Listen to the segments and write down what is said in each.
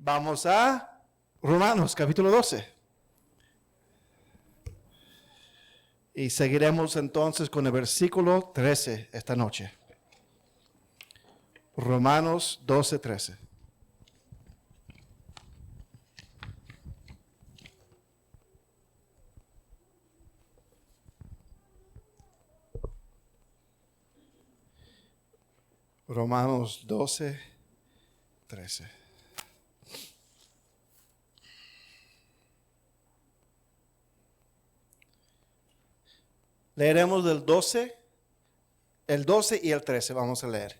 Vamos a Romanos, capítulo 12. Y seguiremos entonces con el versículo 13 esta noche. Romanos 12, 13. Romanos 12, 13. Leeremos el 12 y el 13, vamos a leer.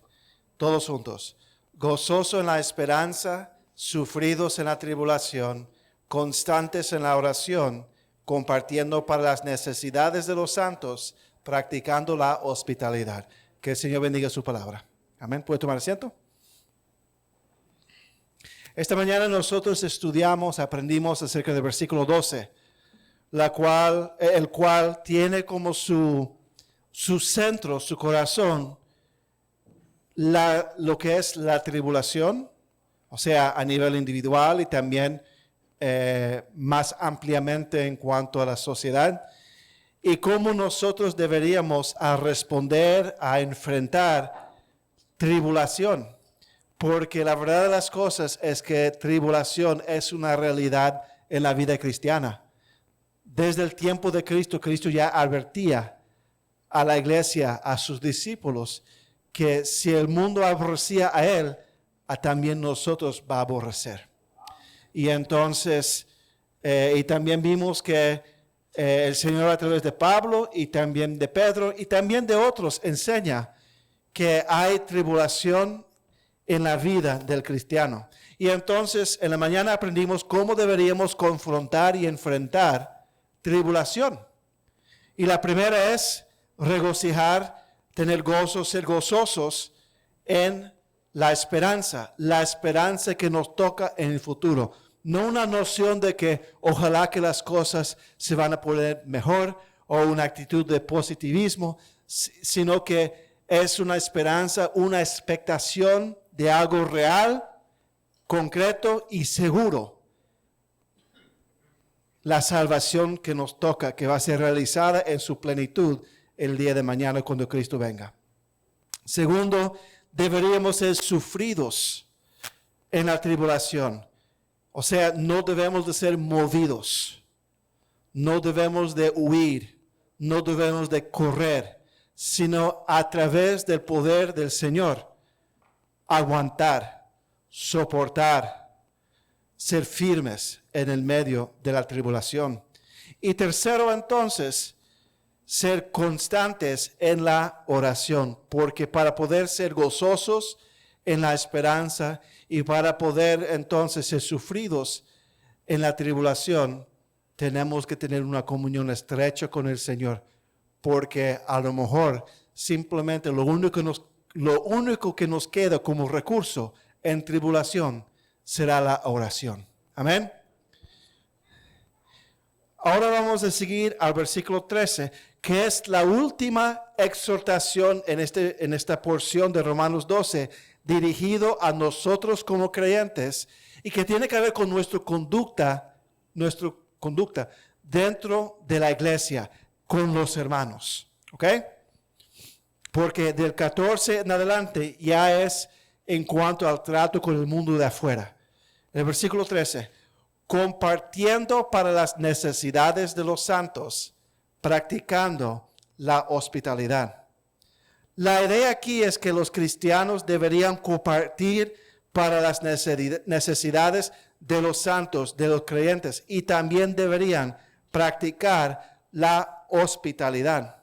Todos juntos. Gozoso en la esperanza, sufridos en la tribulación, constantes en la oración, compartiendo para las necesidades de los santos, practicando la hospitalidad. Que el Señor bendiga su palabra. Amén. ¿Puede tomar asiento? Esta mañana nosotros aprendimos acerca del versículo 12, el cual tiene como su centro, su corazón, lo que es la tribulación, o sea, a nivel individual y también más ampliamente en cuanto a la sociedad, y cómo nosotros deberíamos responder, a enfrentar tribulación, porque la verdad de las cosas es que tribulación es una realidad en la vida cristiana. Desde el tiempo de Cristo, Cristo ya advertía a la iglesia, a sus discípulos, que si el mundo aborrecía a Él, también nosotros va a aborrecer. Y entonces, y también vimos que el Señor a través de Pablo y también de Pedro y también de otros enseña que hay tribulación en la vida del cristiano. Y entonces en la mañana aprendimos cómo deberíamos confrontar y enfrentar tribulación. Y la primera es regocijar, tener gozo, ser gozosos en la esperanza que nos toca en el futuro. No una noción de que ojalá que las cosas se van a poner mejor o una actitud de positivismo, sino que es una esperanza, una expectación de algo real, concreto y seguro. La salvación que nos toca, que va a ser realizada en su plenitud el día de mañana cuando Cristo venga. Segundo, deberíamos ser sufridos en la tribulación. O sea, no debemos de ser movidos, no debemos de huir, no debemos de correr, sino a través del poder del Señor, aguantar, soportar, ser firmes en el medio de la tribulación. Y tercero, entonces, ser constantes en la oración, porque para poder ser gozosos en la esperanza y para poder entonces ser sufridos en la tribulación, tenemos que tener una comunión estrecha con el Señor, porque a lo mejor simplemente lo único que nos queda como recurso en tribulación será la oración. Amén. Ahora vamos a seguir al versículo 13, que es la última exhortación en esta porción de Romanos 12, dirigido a nosotros como creyentes y que tiene que ver con nuestra conducta dentro de la iglesia, con los hermanos. ¿Ok? Porque del 14 en adelante ya es en cuanto al trato con el mundo de afuera. El versículo 13, compartiendo para las necesidades de los santos, practicando la hospitalidad. La idea aquí es que los cristianos deberían compartir para las necesidades de los santos, de los creyentes, y también deberían practicar la hospitalidad.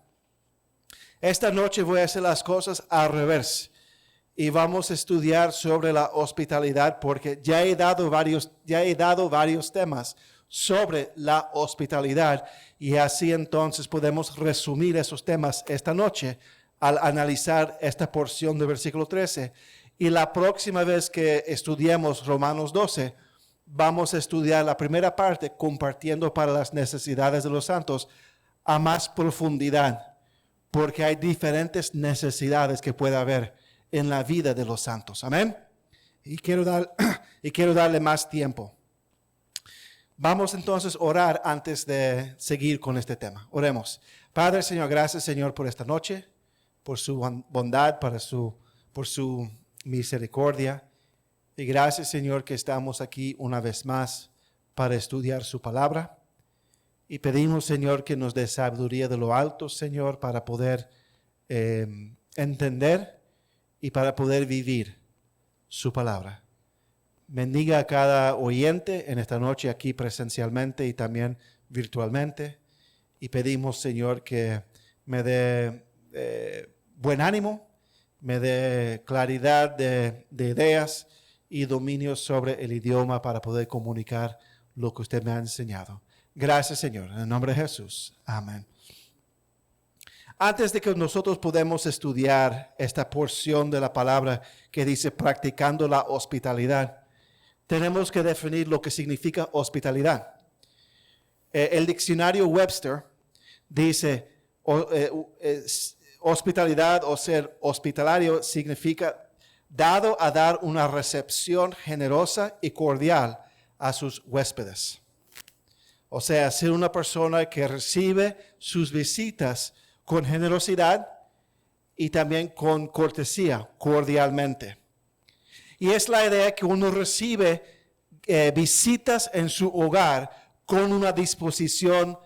Esta noche voy a hacer las cosas al revés y vamos a estudiar sobre la hospitalidad porque ya he dado varios temas sobre la hospitalidad y así entonces podemos resumir esos temas esta noche al analizar esta porción del versículo 13. Y la próxima vez que estudiemos Romanos 12, vamos a estudiar la primera parte, compartiendo para las necesidades de los santos, a más profundidad, porque hay diferentes necesidades que puede haber en la vida de los santos. Amén. y quiero darle más tiempo. Vamos entonces a orar antes de seguir con este tema. Oremos. Padre, Señor, gracias, Señor, por esta noche, por su bondad, por su misericordia. Y gracias, Señor, que estamos aquí una vez más para estudiar su palabra. Y pedimos, Señor, que nos dé sabiduría de lo alto, Señor, para poder entender y para poder vivir su palabra. Bendiga a cada oyente en esta noche aquí presencialmente y también virtualmente. Y pedimos, Señor, que me dé buen ánimo, me dé claridad de ideas y dominio sobre el idioma para poder comunicar lo que usted me ha enseñado. Gracias, Señor. En el nombre de Jesús. Amén. Antes de que nosotros podamos estudiar esta porción de la palabra que dice practicando la hospitalidad, tenemos que definir lo que significa hospitalidad. El diccionario Webster dice hospitalidad o ser hospitalario significa dado a dar una recepción generosa y cordial a sus huéspedes. O sea, ser una persona que recibe sus visitas con generosidad y también con cortesía, cordialmente. Y es la idea que uno recibe visitas en su hogar con una disposición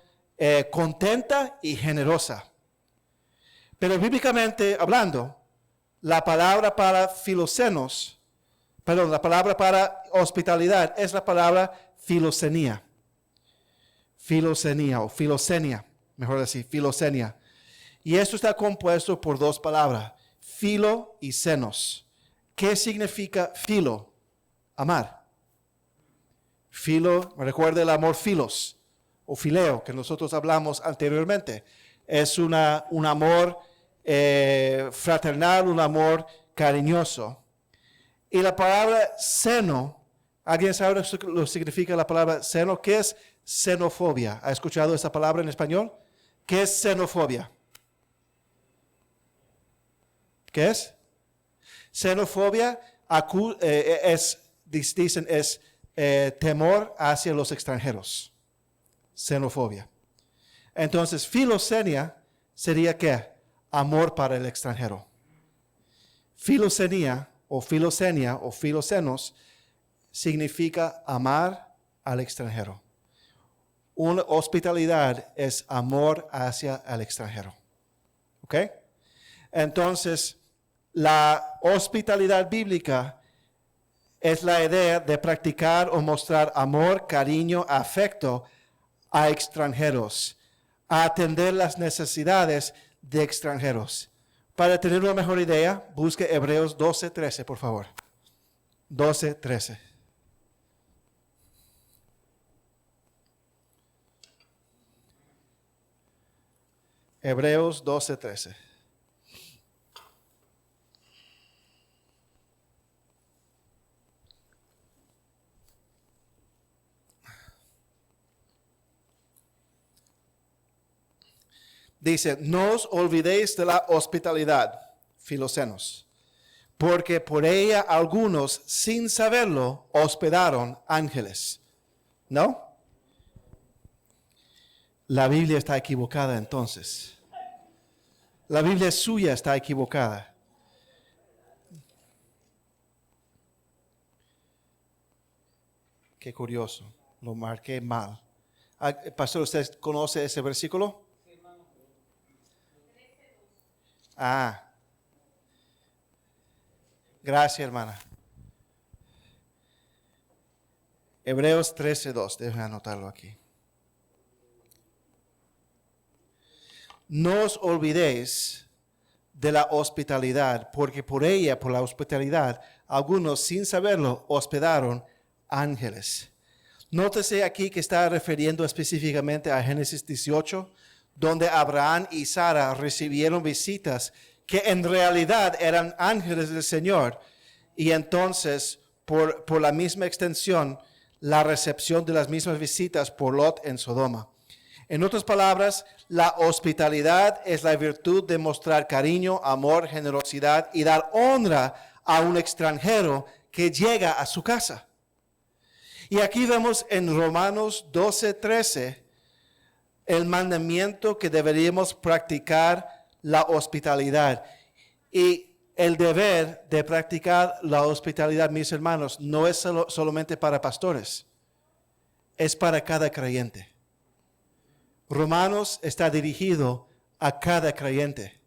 contenta y generosa. Pero bíblicamente hablando, la palabra para la palabra para hospitalidad es la palabra filosenía. Filosenía o filosenia, mejor decir, filosenia. Y esto está compuesto por dos palabras, filo y senos. ¿Qué significa filo? Amar. Filo, me recuerda el amor filos o fileo que nosotros hablamos anteriormente. Es un amor fraternal, un amor cariñoso. Y la palabra seno, ¿alguien sabe lo que significa la palabra seno? ¿Qué es xenofobia? ¿Ha escuchado esa palabra en español? ¿Qué es xenofobia? ¿Qué es? Xenofobia dicen es temor hacia los extranjeros. Xenofobia. Entonces, filosenia sería ¿qué? Amor para el extranjero. Filosenia o filosenos significa amar al extranjero. Una hospitalidad es amor hacia el extranjero. ¿Ok? Entonces, la hospitalidad bíblica es la idea de practicar o mostrar amor, cariño, afecto a extranjeros, a atender las necesidades de extranjeros. Para tener una mejor idea, busque Hebreos 12:13, por favor. 12:13. Hebreos 12:13. Dice, no os olvidéis de la hospitalidad, filosenos, porque por ella algunos, sin saberlo, hospedaron ángeles. ¿No? La Biblia está equivocada entonces. La Biblia suya está equivocada. Qué curioso, lo marqué mal. Pastor, ¿usted conoce ese versículo? Gracias, hermana. Hebreos 13:2, déjame anotarlo aquí. No os olvidéis de la hospitalidad, porque por ella, por la hospitalidad, algunos sin saberlo hospedaron ángeles. Nótese aquí que está refiriendo específicamente a Génesis 18, donde Abraham y Sara recibieron visitas que en realidad eran ángeles del Señor. Y entonces, por la misma extensión, la recepción de las mismas visitas por Lot en Sodoma. En otras palabras, la hospitalidad es la virtud de mostrar cariño, amor, generosidad y dar honra a un extranjero que llega a su casa. Y aquí vemos en Romanos 12:13 el mandamiento que deberíamos practicar la hospitalidad. Y el deber de practicar la hospitalidad, mis hermanos, no es solamente para pastores, es para cada creyente. Romanos está dirigido a cada creyente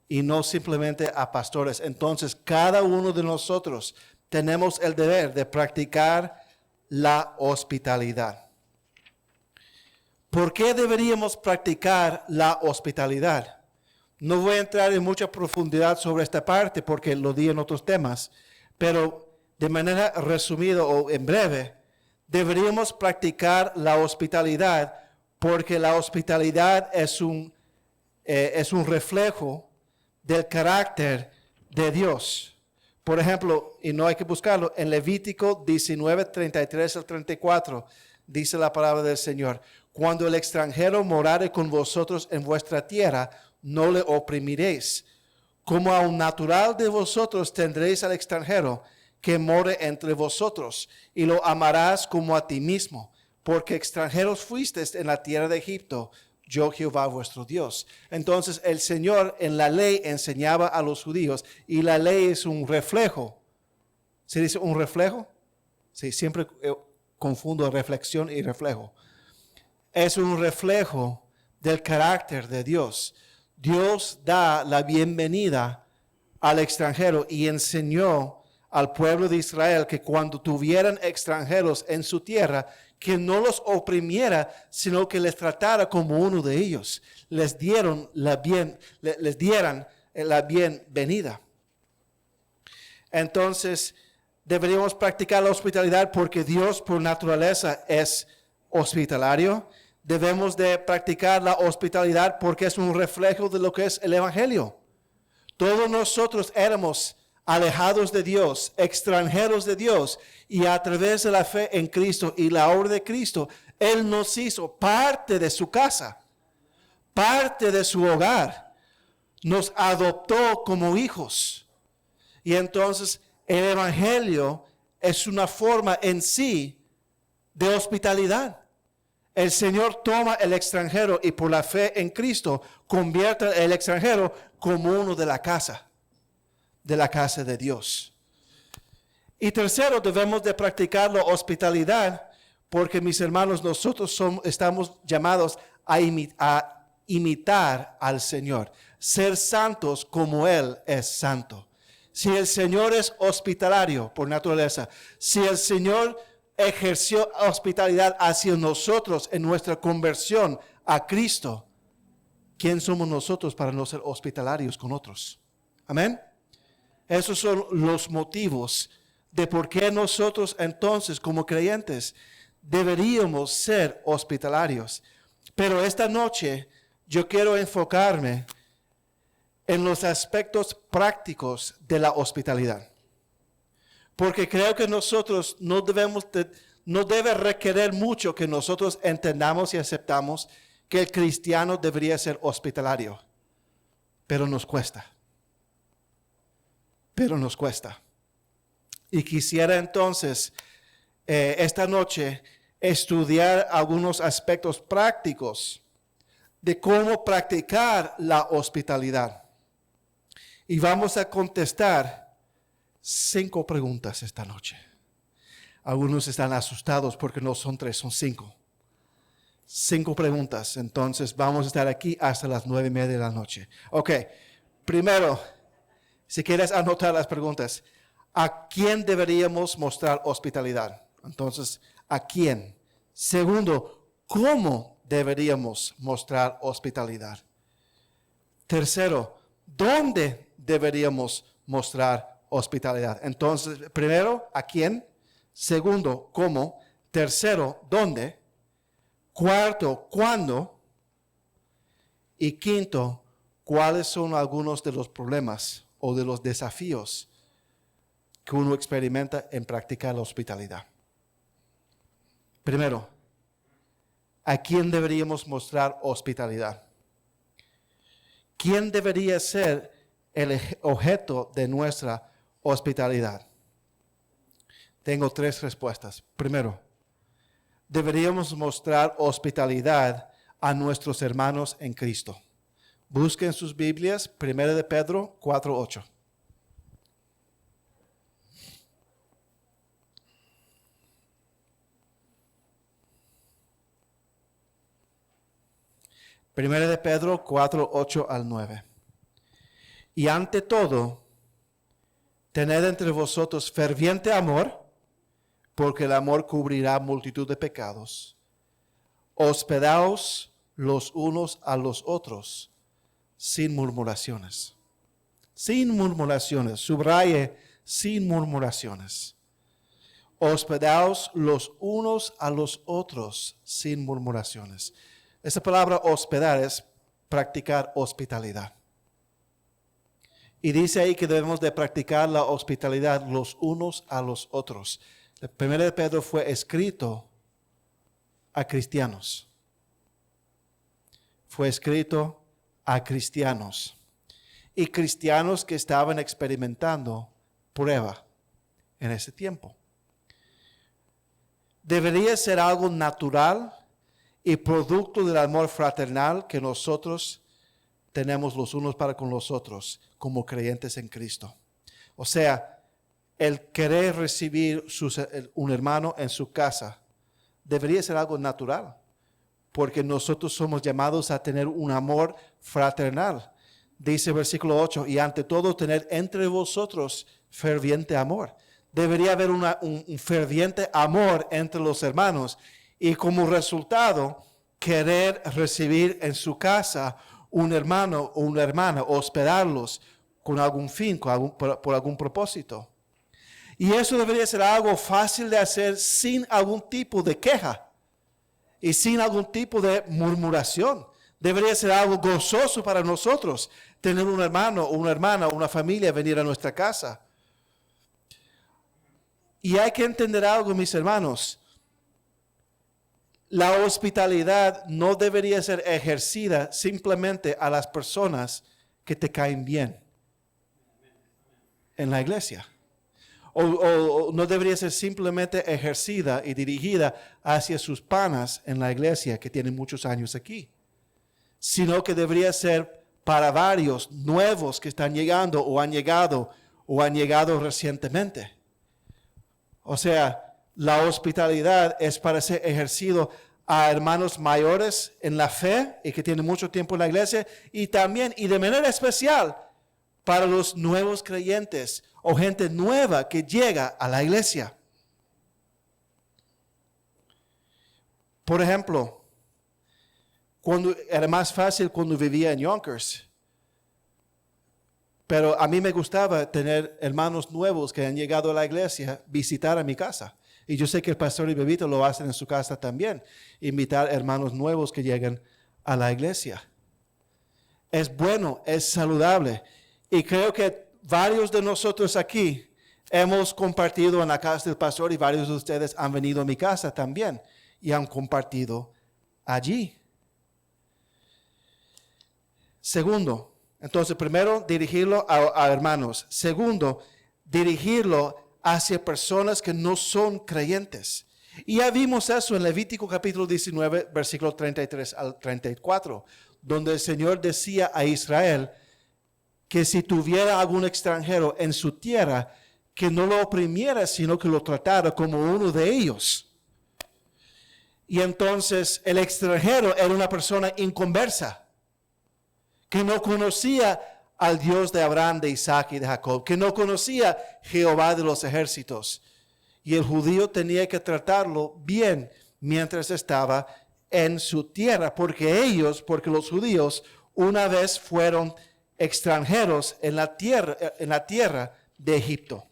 y no simplemente a pastores. Entonces, cada uno de nosotros tenemos el deber de practicar la hospitalidad. ¿Por qué deberíamos practicar la hospitalidad? No voy a entrar en mucha profundidad sobre esta parte porque lo di en otros temas, pero de manera resumida o en breve, deberíamos practicar la hospitalidad porque la hospitalidad es un reflejo del carácter de Dios. Por ejemplo, y no hay que buscarlo, en Levítico 19:33 al 34 dice la palabra del Señor: cuando el extranjero morare con vosotros en vuestra tierra, no le oprimiréis. Como a un natural de vosotros tendréis al extranjero que more entre vosotros, y lo amarás como a ti mismo, porque extranjeros fuisteis en la tierra de Egipto, yo Jehová vuestro Dios. Entonces el Señor en la ley enseñaba a los judíos, y la ley es un reflejo. ¿Se dice un reflejo? Sí, siempre confundo reflexión y reflejo. Es un reflejo del carácter de Dios. Dios da la bienvenida al extranjero y enseñó al pueblo de Israel que cuando tuvieran extranjeros en su tierra, que no los oprimiera, sino que les tratara como uno de ellos. Les dieran la bienvenida. Entonces, deberíamos practicar la hospitalidad porque Dios por naturaleza es hospitalario. Debemos de practicar la hospitalidad porque es un reflejo de lo que es el Evangelio. Todos nosotros éramos alejados de Dios, extranjeros de Dios, y a través de la fe en Cristo y la obra de Cristo, Él nos hizo parte de su casa, parte de su hogar. Nos adoptó como hijos. Y entonces el Evangelio es una forma en sí de hospitalidad. El Señor toma el extranjero y por la fe en Cristo convierte el extranjero como uno de la casa de Dios. Y tercero, debemos de practicar la hospitalidad porque, mis hermanos, nosotros estamos llamados a imitar al Señor, ser santos como Él es santo. Si el Señor es hospitalario por naturaleza, si el Señor ejerció hospitalidad hacia nosotros en nuestra conversión a Cristo, ¿quién somos nosotros para no ser hospitalarios con otros? Amén. Esos son los motivos de por qué nosotros entonces como creyentes deberíamos ser hospitalarios. Pero esta noche yo quiero enfocarme en los aspectos prácticos de la hospitalidad. Porque creo que nosotros no debe requerir mucho que nosotros entendamos y aceptamos que el cristiano debería ser hospitalario. Pero nos cuesta. Y quisiera entonces esta noche estudiar algunos aspectos prácticos de cómo practicar la hospitalidad. Y vamos a contestar 5 preguntas esta noche. Algunos están asustados porque no son 3, son 5. 5 preguntas. Entonces vamos a estar aquí hasta las 9:30 de la noche. Ok, primero, si quieres anotar las preguntas, ¿a quién deberíamos mostrar hospitalidad? Entonces, ¿a quién? Segundo, ¿cómo deberíamos mostrar hospitalidad? Tercero, ¿dónde deberíamos mostrar hospitalidad? Entonces, primero, ¿a quién? Segundo, ¿cómo? Tercero, ¿dónde? Cuarto, ¿cuándo? Y quinto, ¿cuáles son algunos de los problemas o de los desafíos que uno experimenta en practicar la hospitalidad? Primero, ¿a quién deberíamos mostrar hospitalidad? ¿Quién debería ser el objeto de nuestra hospitalidad? Tengo 3 respuestas. Primero, deberíamos mostrar hospitalidad a nuestros hermanos en Cristo. Busquen sus Biblias, 1 de Pedro 4:8. Primera de Pedro 4:8 al 9. Y ante todo, tened entre vosotros ferviente amor, porque el amor cubrirá multitud de pecados. Hospedaos los unos a los otros, sin murmuraciones. Sin murmuraciones. Subraye, sin murmuraciones. Hospedaos los unos a los otros, sin murmuraciones. Esa palabra hospedar es practicar hospitalidad. Y dice ahí que debemos de practicar la hospitalidad los unos a los otros. El 1 de Pedro fue escrito a cristianos. Fue escrito a cristianos. Y cristianos que estaban experimentando prueba en ese tiempo. Debería ser algo natural y producto del amor fraternal que nosotros tenemos los unos para con los otros como creyentes en Cristo. O sea, el querer recibir un hermano en su casa debería ser algo natural, porque nosotros somos llamados a tener un amor fraternal. Dice versículo 8, y ante todo tener entre vosotros ferviente amor. Debería haber un ferviente amor entre los hermanos y como resultado querer recibir en su casa un hermano o una hermana, hospedarlos con algún fin, por algún propósito. Y eso debería ser algo fácil de hacer sin algún tipo de queja y sin algún tipo de murmuración. Debería ser algo gozoso para nosotros tener un hermano o una hermana o una familia venir a nuestra casa. Y hay que entender algo, mis hermanos. La hospitalidad no debería ser ejercida simplemente a las personas que te caen bien en la iglesia. O no debería ser simplemente ejercida y dirigida hacia sus panas en la iglesia que tienen muchos años aquí, sino que debería ser para varios nuevos que están llegando o han llegado recientemente. O sea, la hospitalidad es para ser ejercido a hermanos mayores en la fe y que tienen mucho tiempo en la iglesia y también y de manera especial para los nuevos creyentes o gente nueva que llega a la iglesia. Por ejemplo, era más fácil cuando vivía en Yonkers. Pero a mí me gustaba tener hermanos nuevos que han llegado a la iglesia visitar a mi casa. Y yo sé que el pastor y Bebito lo hacen en su casa también. Invitar hermanos nuevos que lleguen a la iglesia. Es bueno, es saludable. Y creo que varios de nosotros aquí hemos compartido en la casa del pastor y varios de ustedes han venido a mi casa también y han compartido allí. Segundo, entonces primero dirigirlo a hermanos. Segundo, dirigirlo hacia personas que no son creyentes. Y ya vimos eso en Levítico capítulo 19, versículo 33 al 34, donde el Señor decía a Israel que si tuviera algún extranjero en su tierra, que no lo oprimiera, sino que lo tratara como uno de ellos. Y entonces el extranjero era una persona inconversa, que no conocía al Dios de Abraham, de Isaac y de Jacob, que no conocía Jehová de los ejércitos. Y el judío tenía que tratarlo bien mientras estaba en su tierra, porque los judíos una vez fueron extranjeros en la tierra de Egipto.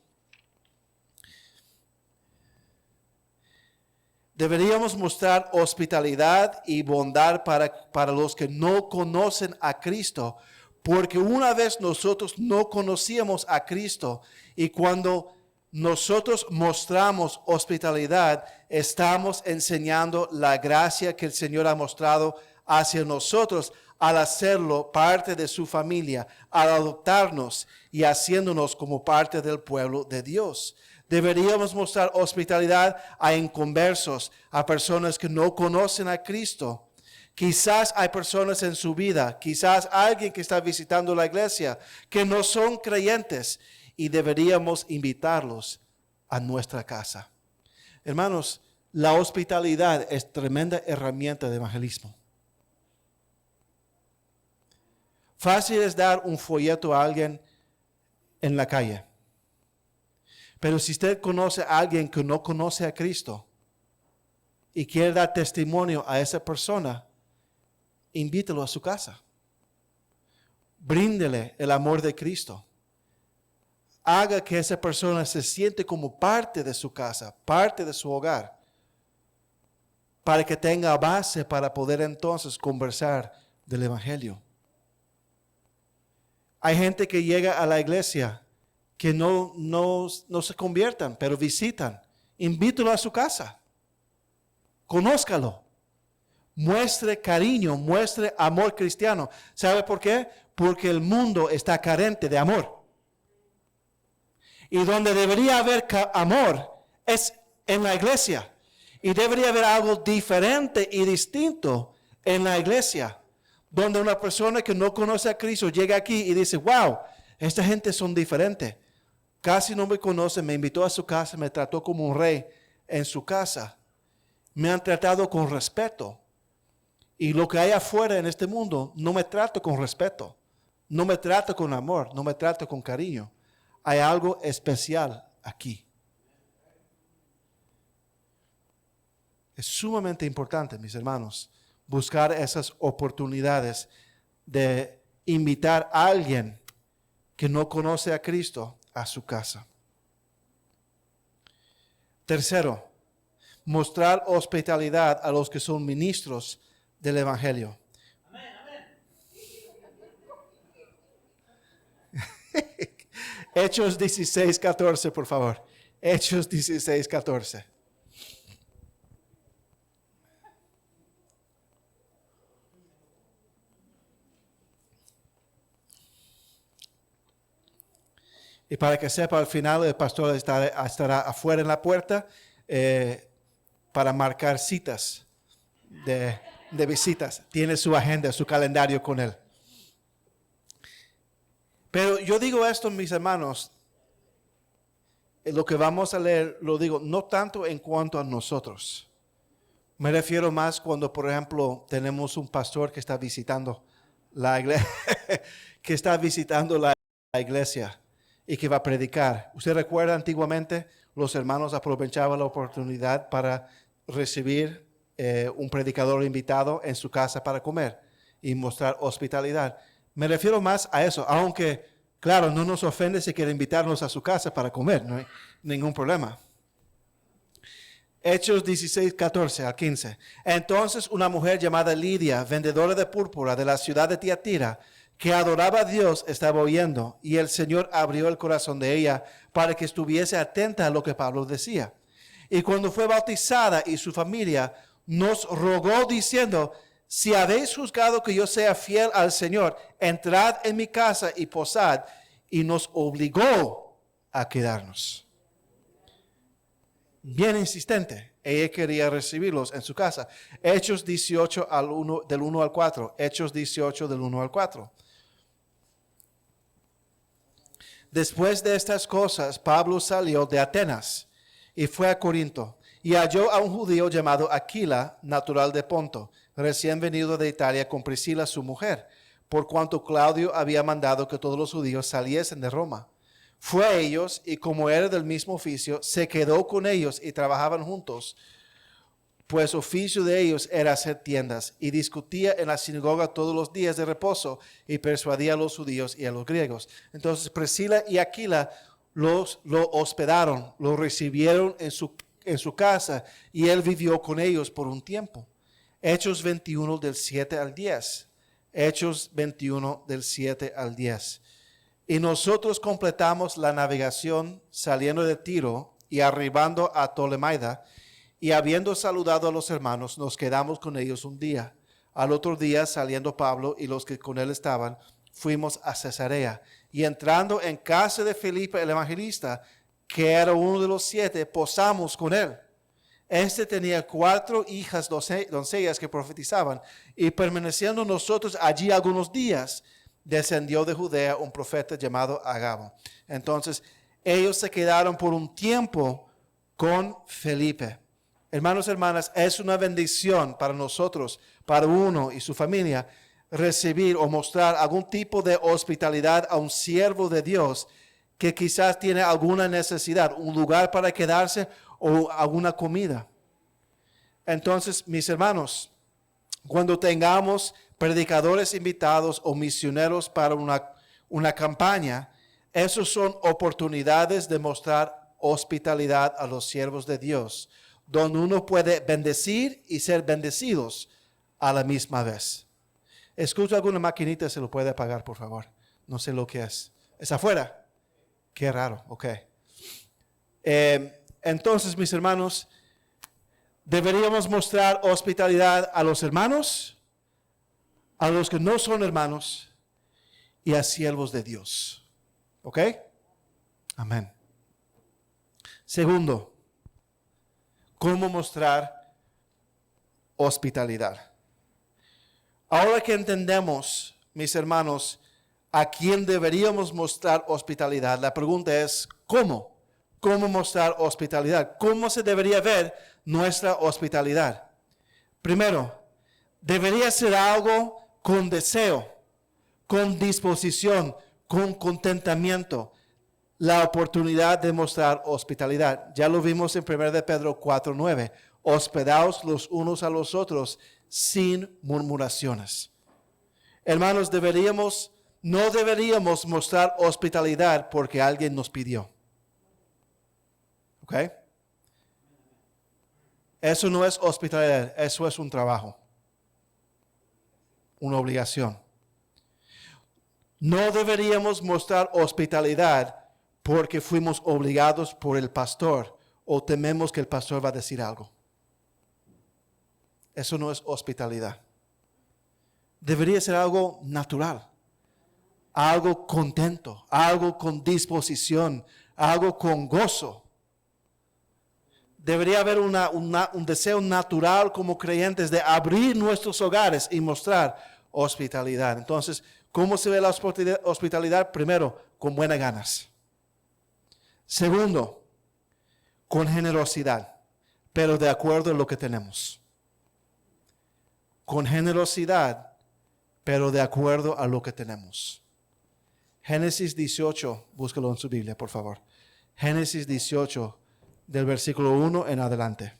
Deberíamos mostrar hospitalidad y bondad para los que no conocen a Cristo, porque una vez nosotros no conocíamos a Cristo y cuando nosotros mostramos hospitalidad, estamos enseñando la gracia que el Señor ha mostrado hacia nosotros al hacerlo parte de su familia, al adoptarnos y haciéndonos como parte del pueblo de Dios. Deberíamos mostrar hospitalidad a inconversos, a personas que no conocen a Cristo. Quizás hay personas en su vida, quizás alguien que está visitando la iglesia, que no son creyentes y deberíamos invitarlos a nuestra casa. Hermanos, la hospitalidad es tremenda herramienta de evangelismo. Fácil es dar un folleto a alguien en la calle. Pero si usted conoce a alguien que no conoce a Cristo y quiere dar testimonio a esa persona, invítelo a su casa. Bríndele el amor de Cristo. Haga que esa persona se siente como parte de su casa, parte de su hogar, para que tenga base para poder entonces conversar del Evangelio. Hay gente que llega a la iglesia que no se conviertan, pero visitan. Invítelo a su casa. Conózcalo. Muestre cariño, muestre amor cristiano. ¿Sabe por qué? Porque el mundo está carente de amor. Y donde debería haber amor es en la iglesia. Y debería haber algo diferente y distinto en la iglesia. Donde una persona que no conoce a Cristo llega aquí y dice, wow, esta gente son diferentes. Casi no me conoce, me invitó a su casa, me trató como un rey en su casa. Me han tratado con respeto. Y lo que hay afuera en este mundo, no me trato con respeto. No me trato con amor, no me trato con cariño. Hay algo especial aquí. Es sumamente importante, mis hermanos, buscar esas oportunidades de invitar a alguien que no conoce a Cristo a su casa. Tercero, mostrar hospitalidad a los que son ministros del Evangelio. Amén, amén. Hechos 16:14, por favor. Hechos 16:14. Y para que sepa, al final el pastor estará afuera en la puerta para marcar citas de visitas. Tiene su agenda, su calendario con él. Pero yo digo esto, mis hermanos, lo que vamos a leer, lo digo no tanto en cuanto a nosotros. Me refiero más cuando, por ejemplo, tenemos un pastor que está visitando la iglesia, que está visitando la iglesia y que va a predicar. ¿Usted recuerda antiguamente los hermanos aprovechaban la oportunidad para recibir un predicador invitado en su casa para comer y mostrar hospitalidad? Me refiero más a eso, aunque, claro, no nos ofende si quiere invitarnos a su casa para comer, no hay ningún problema. Hechos 16:14 al 15. Entonces una mujer llamada Lidia, vendedora de púrpura de la ciudad de Tiatira, que adoraba a Dios, estaba oyendo, y el Señor abrió el corazón de ella para que estuviese atenta a lo que Pablo decía. Y cuando fue bautizada y su familia, nos rogó diciendo, si habéis juzgado que yo sea fiel al Señor, entrad en mi casa y posad, y nos obligó a quedarnos. Bien insistente, ella quería recibirlos en su casa. Hechos 18 del 1 al 4. Hechos 18 del 1 al 4. Después de estas cosas, Pablo salió de Atenas y fue a Corinto y halló a un judío llamado Aquila, natural de Ponto, recién venido de Italia con Priscila su mujer, por cuanto Claudio había mandado que todos los judíos saliesen de Roma. Fue a ellos y como era del mismo oficio, se quedó con ellos y trabajaban juntos, pues oficio de ellos era hacer tiendas, y discutía en la sinagoga todos los días de reposo y persuadía a los judíos y a los griegos. Entonces Priscila y Aquila lo hospedaron, lo recibieron en su casa y él vivió con ellos por un tiempo. Hechos 21 del 7 al 10. Hechos 21 del 7 al 10. Y nosotros completamos la navegación saliendo de Tiro y arribando a Tolemaida, y habiendo saludado a los hermanos, nos quedamos con ellos un día. Al otro día, saliendo Pablo y los que con él estaban, fuimos a Cesarea. Y entrando en casa de Felipe el evangelista, que era uno de los 7, posamos con él. Este tenía 4 hijas doncellas que profetizaban, y permaneciendo nosotros allí algunos días, descendió de Judea un profeta llamado Agabo. Entonces, ellos se quedaron por un tiempo con Felipe. Hermanos y hermanas, es una bendición para nosotros, para uno y su familia, recibir o mostrar algún tipo de hospitalidad a un siervo de Dios que quizás tiene alguna necesidad, un lugar para quedarse o alguna comida. Entonces, mis hermanos, cuando tengamos predicadores invitados o misioneros para una campaña, esos son oportunidades de mostrar hospitalidad a los siervos de Dios, donde uno puede bendecir y ser bendecidos a la misma vez. Escucha alguna maquinita, se lo puede apagar, por favor. No sé lo que es. ¿Es afuera? Qué raro, ok. Entonces, mis hermanos, deberíamos mostrar hospitalidad a los hermanos, a los que no son hermanos y a siervos de Dios. ¿Ok? Amén. Segundo, ¿cómo mostrar hospitalidad? Ahora que entendemos, mis hermanos, a quién deberíamos mostrar hospitalidad, la pregunta es, ¿cómo? ¿Cómo mostrar hospitalidad? ¿Cómo se debería ver nuestra hospitalidad? Primero, debería ser algo con deseo, con disposición, con contentamiento, la oportunidad de mostrar hospitalidad. Ya lo vimos en 1 de Pedro 4:9. Hospedaos los unos a los otros sin murmuraciones. Hermanos, no deberíamos mostrar hospitalidad porque alguien nos pidió. ¿Ok? Eso no es hospitalidad, eso es un trabajo, una obligación. No deberíamos mostrar hospitalidad porque fuimos obligados por el pastor o tememos que el pastor va a decir algo. Eso no es hospitalidad. Debería ser algo natural, algo contento, algo con disposición, algo con gozo. Debería haber un deseo natural como creyentes de abrir nuestros hogares y mostrar hospitalidad. Entonces, ¿cómo se ve la hospitalidad? Primero, con buenas ganas. Segundo, con generosidad, pero de acuerdo a lo que tenemos. Con generosidad, pero de acuerdo a lo que tenemos. Génesis 18, búscalo en su Biblia, por favor. Génesis 18, del versículo 1 en adelante.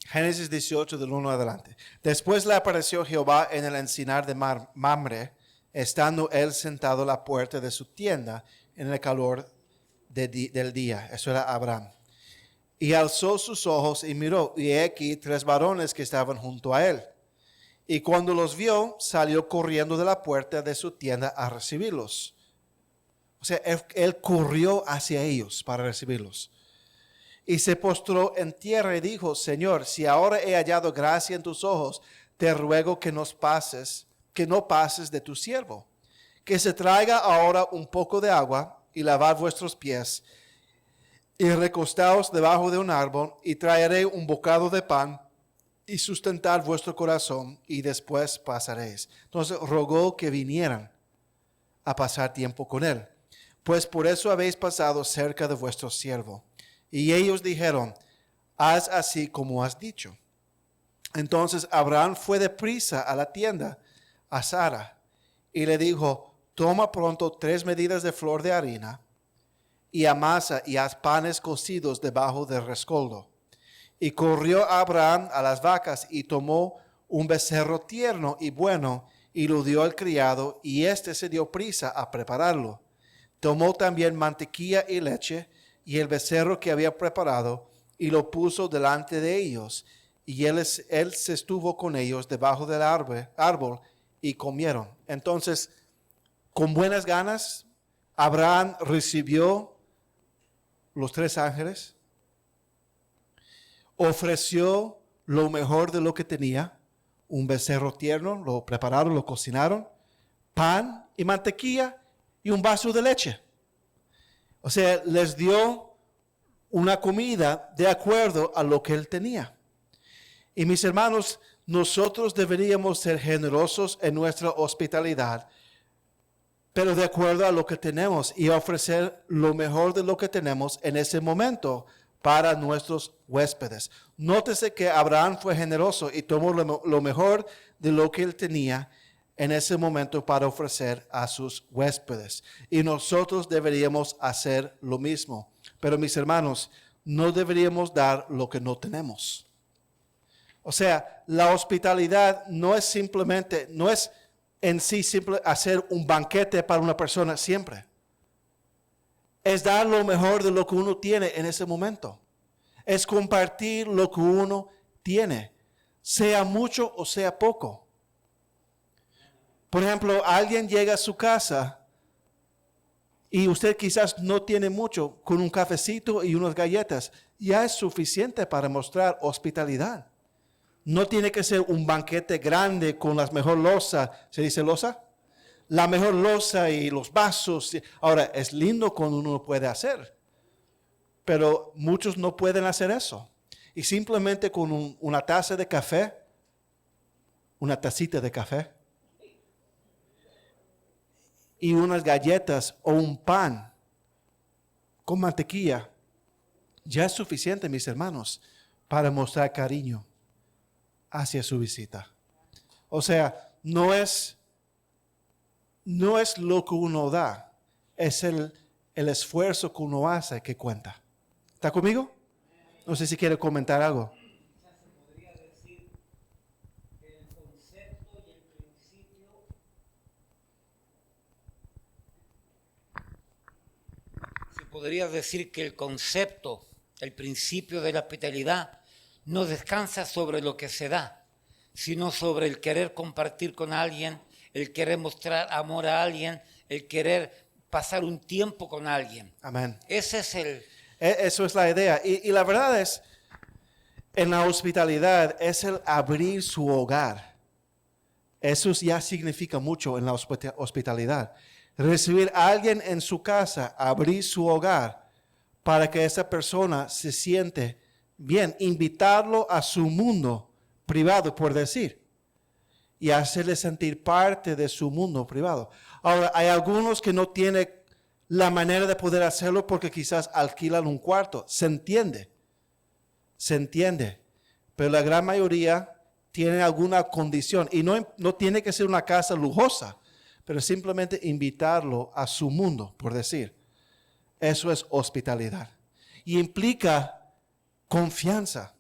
Génesis 18 del 1 adelante. Después le apareció Jehová en el encinar de Mamre, estando él sentado a la puerta de su tienda en el calor del día. Eso era Abraham. Y alzó sus ojos y miró, y he aquí 3 varones que estaban junto a él. Y cuando los vio, salió corriendo de la puerta de su tienda a recibirlos. O sea, él corrió hacia ellos para recibirlos. Y se postró en tierra y dijo, Señor, si ahora he hallado gracia en tus ojos, te ruego que no pases de tu siervo. Que se traiga ahora un poco de agua y lavad vuestros pies, y recostaos debajo de un árbol, y traeré un bocado de pan, y sustentar vuestro corazón, y después pasaréis. Entonces rogó que vinieran a pasar tiempo con él, pues por eso habéis pasado cerca de vuestro siervo. Y ellos dijeron, haz así como has dicho. Entonces Abraham fue deprisa a la tienda, a Sara, y le dijo, toma pronto 3 medidas de flor de harina, y amasa y haz panes cocidos debajo del rescoldo. Y corrió Abraham a las vacas y tomó un becerro tierno y bueno, y lo dio al criado, y éste se dio prisa a prepararlo. Tomó también mantequilla y leche, y el becerro que había preparado, y lo puso delante de ellos. Y él se estuvo con ellos debajo del árbol, y comieron. Entonces, con buenas ganas, Abraham recibió los 3 ángeles, ofreció lo mejor de lo que tenía, un becerro tierno, lo prepararon, lo cocinaron, pan y mantequilla y un vaso de leche. O sea, les dio una comida de acuerdo a lo que él tenía. Y mis hermanos, nosotros deberíamos ser generosos en nuestra hospitalidad, pero de acuerdo a lo que tenemos y ofrecer lo mejor de lo que tenemos en ese momento para nuestros huéspedes. Nótese que Abraham fue generoso y tomó lo mejor de lo que él tenía en ese momento para ofrecer a sus huéspedes. Y nosotros deberíamos hacer lo mismo. Pero mis hermanos, no deberíamos dar lo que no tenemos. O sea, la hospitalidad no es en sí simple hacer un banquete para una persona siempre. Es dar lo mejor de lo que uno tiene en ese momento. Es compartir lo que uno tiene, sea mucho o sea poco. Por ejemplo, alguien llega a su casa y usted quizás no tiene mucho, con un cafecito y unas galletas, ya es suficiente para mostrar hospitalidad. No tiene que ser un banquete grande con la mejor loza. ¿Se dice loza? La mejor loza y los vasos. Ahora, es lindo cuando uno lo puede hacer, pero muchos no pueden hacer eso. Y simplemente con una taza de café, una tacita de café, y unas galletas o un pan con mantequilla, ya es suficiente, mis hermanos, para mostrar cariño hacia su visita. O sea, no es lo que uno da, es el esfuerzo que uno hace que cuenta. ¿Está conmigo? No sé si quiere comentar algo. Podría decir que el concepto, el principio de la hospitalidad no descansa sobre lo que se da, sino sobre el querer compartir con alguien, el querer mostrar amor a alguien, el querer pasar un tiempo con alguien. Amén. Ese es Eso es la idea. Y la verdad es, en la hospitalidad es el abrir su hogar. Eso ya significa mucho en la hospitalidad. Recibir a alguien en su casa, abrir su hogar para que esa persona se siente bien, invitarlo a su mundo privado, por decir, y hacerle sentir parte de su mundo privado. Ahora, hay algunos que no tienen la manera de poder hacerlo porque quizás alquilan un cuarto. Se entiende, pero la gran mayoría tienen alguna condición y no tiene que ser una casa lujosa, pero simplemente invitarlo a su mundo, por decir. Eso es hospitalidad. Y implica confianza.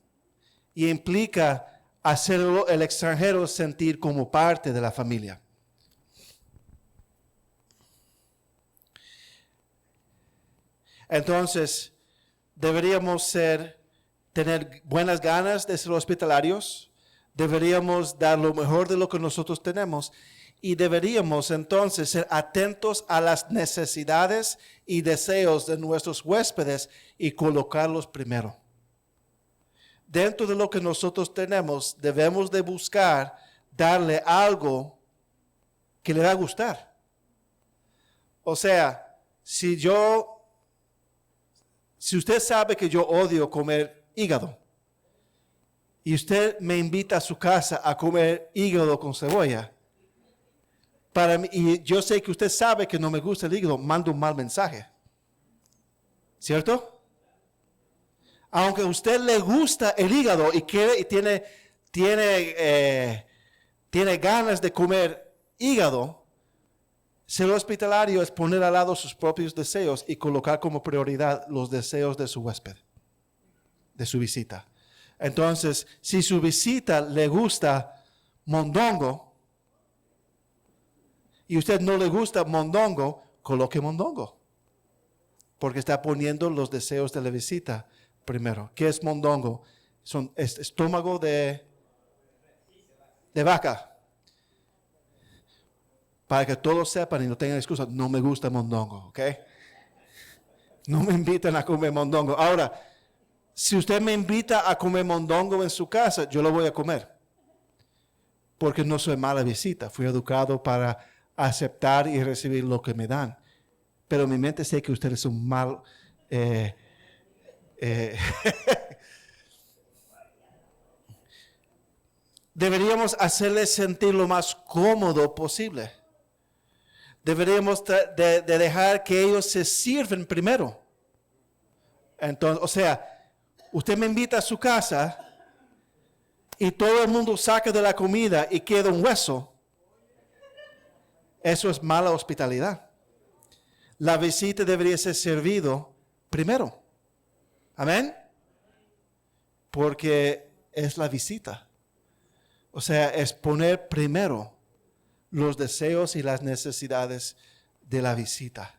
Y implica hacerlo el extranjero sentir como parte de la familia. Entonces, deberíamos tener buenas ganas de ser hospitalarios. Deberíamos dar lo mejor de lo que nosotros tenemos. Y deberíamos entonces ser atentos a las necesidades y deseos de nuestros huéspedes y colocarlos primero. Dentro de lo que nosotros tenemos, debemos de buscar darle algo que le va a gustar. O sea, si usted sabe que yo odio comer hígado y usted me invita a su casa a comer hígado con cebolla, para mí, y yo sé que usted sabe que no me gusta el hígado, mando un mal mensaje. ¿Cierto? Aunque a usted le gusta el hígado y tiene ganas de comer hígado, ser hospitalario es poner al lado sus propios deseos y colocar como prioridad los deseos de su huésped, de su visita. Entonces, si su visita le gusta mondongo, y usted no le gusta mondongo, coloque mondongo. Porque está poniendo los deseos de la visita primero. ¿Qué es mondongo? Es estómago de vaca. para que todos sepan y no tengan excusa, no me gusta mondongo, ¿ok? No me invitan a comer mondongo. Ahora, si usted me invita a comer mondongo en su casa, yo lo voy a comer. Porque no soy mala visita. Fui educado para aceptar y recibir lo que me dan. Pero en mi mente sé que ustedes son mal. Deberíamos hacerles sentir lo más cómodo posible. Deberíamos de dejar que ellos se sirven primero. Entonces, o sea, usted me invita a su casa y todo el mundo saca de la comida y queda un hueso. Eso es mala hospitalidad. La visita debería ser servido primero. Amén. Porque es la visita. O sea, es poner primero los deseos y las necesidades de la visita.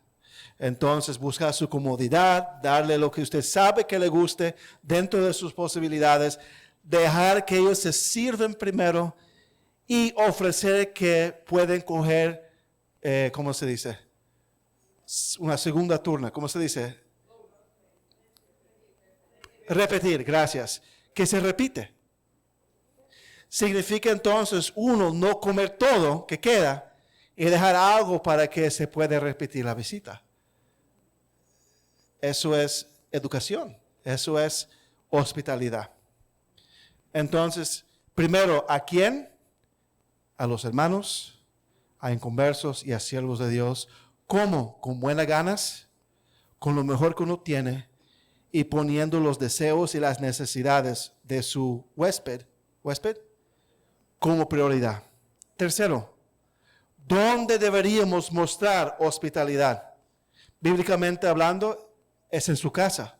Entonces, buscar su comodidad, darle lo que usted sabe que le guste dentro de sus posibilidades, dejar que ellos se sirven primero y ofrecer que pueden coger, ¿cómo se dice? Una segunda turna, ¿cómo se dice? Repetir, gracias. Que se repite. Significa entonces uno no comer todo que queda y dejar algo para que se pueda repetir la visita. Eso es educación, eso es hospitalidad. Entonces, primero, ¿a quién? A los hermanos, a inconversos y a siervos de Dios. ¿Cómo? Con buenas ganas, con lo mejor que uno tiene y poniendo los deseos y las necesidades de su huésped como prioridad. Tercero, ¿dónde deberíamos mostrar hospitalidad? Bíblicamente hablando, es en su casa.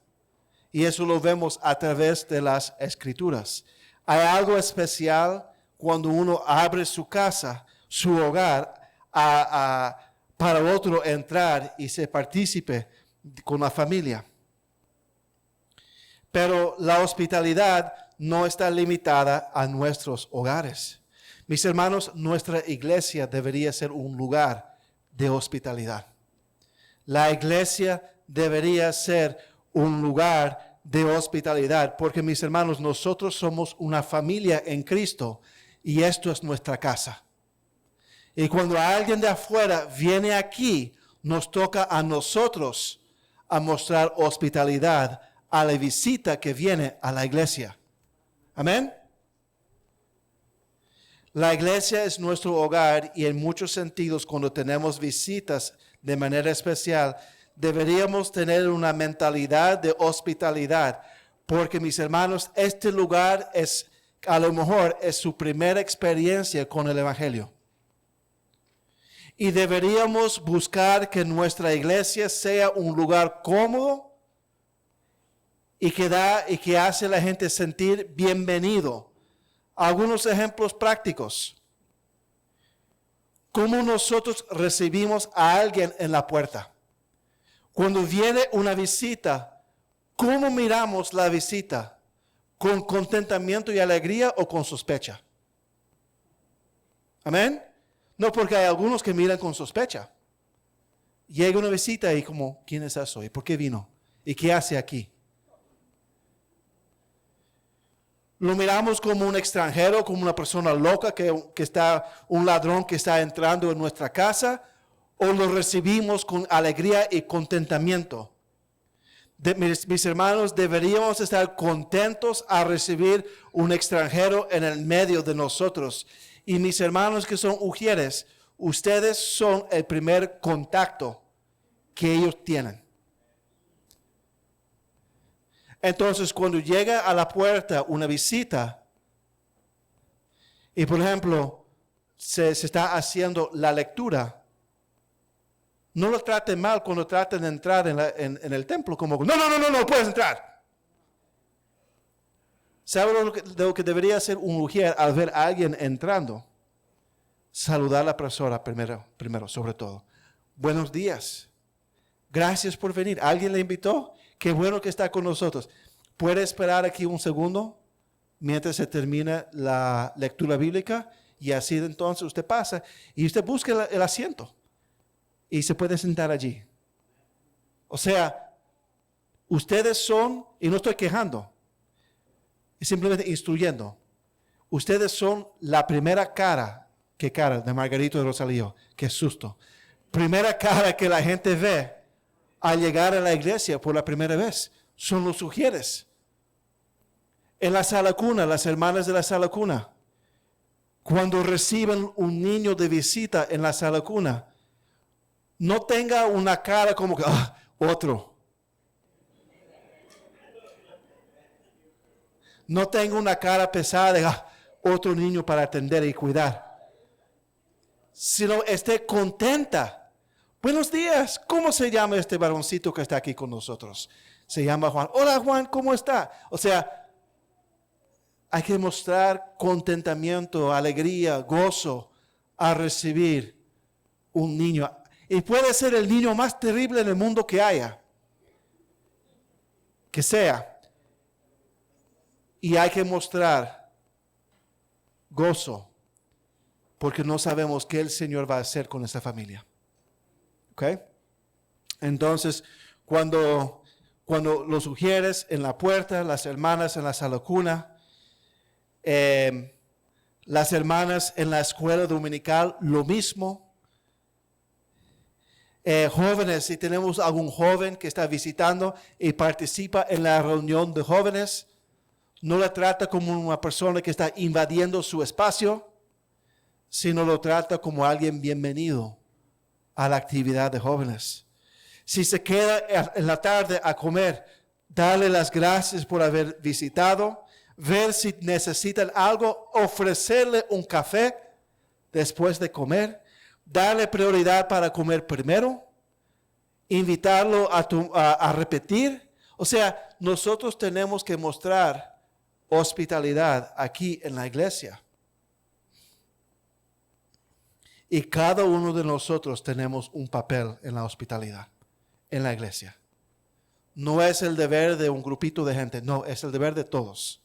Y eso lo vemos a través de las Escrituras. Hay algo especial cuando uno abre su casa, su hogar, para otro entrar y se participe con la familia. Pero la hospitalidad no está limitada a nuestros hogares. Mis hermanos, nuestra iglesia debería ser un lugar de hospitalidad. La iglesia debería ser un lugar de hospitalidad, porque mis hermanos, nosotros somos una familia en Cristo y esto es nuestra casa. Y cuando alguien de afuera viene aquí, nos toca a nosotros a mostrar hospitalidad a la visita que viene a la iglesia. Amén. La iglesia es nuestro hogar y en muchos sentidos cuando tenemos visitas de manera especial, deberíamos tener una mentalidad de hospitalidad, porque mis hermanos, este lugar es, a lo mejor, es su primera experiencia con el Evangelio. Y deberíamos buscar que nuestra iglesia sea un lugar cómodo y que hace a la gente sentir bienvenido. Algunos ejemplos prácticos. ¿Cómo nosotros recibimos a alguien en la puerta? Cuando viene una visita, ¿cómo miramos la visita? ¿Con contentamiento y alegría o con sospecha? ¿Amén? No, porque hay algunos que miran con sospecha. Llega una visita y como, ¿quién es eso? ¿Y por qué vino? ¿Y qué hace aquí? Lo miramos como un extranjero, como una persona loca, un ladrón que está entrando en nuestra casa, o lo recibimos con alegría y contentamiento. Mis hermanos, deberíamos estar contentos a recibir un extranjero en el medio de nosotros. Y mis hermanos que son ujieres, ustedes son el primer contacto que ellos tienen. Entonces, cuando llega a la puerta una visita, y por ejemplo, se está haciendo la lectura, no lo traten mal cuando traten de entrar en el templo, como, no puedes entrar. ¿Sabe lo que debería hacer un ujier al ver a alguien entrando? Saludar a la persona primero, sobre todo. Buenos días. Gracias por venir. ¿Alguien le invitó? Qué bueno que está con nosotros. ¿Puede esperar aquí un segundo mientras se termina la lectura bíblica? Y así entonces usted pasa y usted busca el asiento y se puede sentar allí. O sea, ustedes son, y no estoy quejando, es simplemente instruyendo. Ustedes son la primera cara de Margarito de Rosalío. Qué susto. Primera cara que la gente ve al llegar a la iglesia por la primera vez. Son los sugieres. En la sala cuna, las hermanas de la sala cuna, cuando reciben un niño de visita en la sala cuna, no tenga una cara como que, otro. No tenga una cara pesada de, otro niño para atender y cuidar. Sino esté contenta. Buenos días, ¿cómo se llama este varoncito que está aquí con nosotros? Se llama Juan. Hola Juan, ¿cómo está? O sea, hay que mostrar contentamiento, alegría, gozo a recibir un niño. Y puede ser el niño más terrible en el mundo que haya. Que sea. Y hay que mostrar gozo. Porque no sabemos qué el Señor va a hacer con esa familia. ¿Ok? Entonces, cuando los sugieres en la puerta, las hermanas en la sala cuna, las hermanas en la escuela dominical, lo mismo. Jóvenes, si tenemos algún joven que está visitando y participa en la reunión de jóvenes, no la trata como una persona que está invadiendo su espacio, sino lo trata como alguien bienvenido a la actividad de jóvenes. Si se queda en la tarde a comer, darle las gracias por haber visitado, ver si necesitan algo, ofrecerle un café después de comer, darle prioridad para comer primero, invitarlo a repetir. O sea, nosotros tenemos que mostrar hospitalidad aquí en la iglesia. Y cada uno de nosotros tenemos un papel en la hospitalidad, en la iglesia. No es el deber de un grupito de gente, no, es el deber de todos.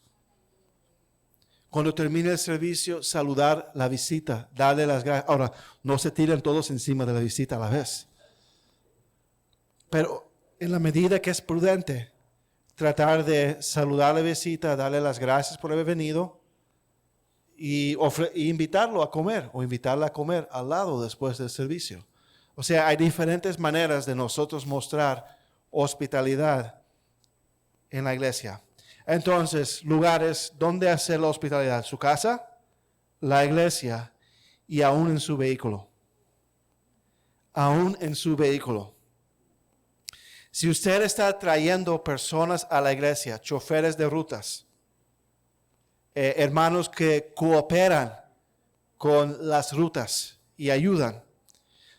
Cuando termine el servicio, saludar la visita, darle las gracias. Ahora, no se tiren todos encima de la visita a la vez. Pero en la medida que es prudente, tratar de saludar a la visita, darle las gracias por haber venido y invitarlo a comer o invitarla a comer al lado después del servicio. O sea, hay diferentes maneras de nosotros mostrar hospitalidad en la iglesia. Entonces, lugares donde hacer la hospitalidad: su casa, la iglesia y aún en su vehículo. Aún en su vehículo. Si usted está trayendo personas a la iglesia, choferes de rutas, hermanos que cooperan con las rutas y ayudan,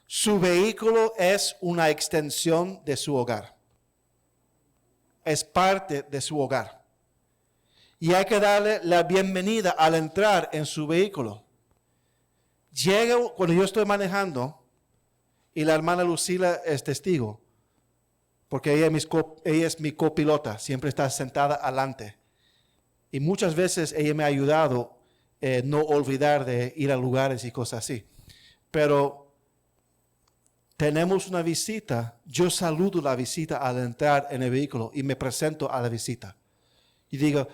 su vehículo es una extensión de su hogar. Es parte de su hogar. Y hay que darle la bienvenida al entrar en su vehículo. Cuando yo estoy manejando, y la hermana Lucila es testigo, porque ella es mi copilota, siempre está sentada adelante. Y muchas veces ella me ha ayudado no olvidar de ir a lugares y cosas así. Pero tenemos una visita, yo saludo la visita al entrar en el vehículo y me presento a la visita. Y digo,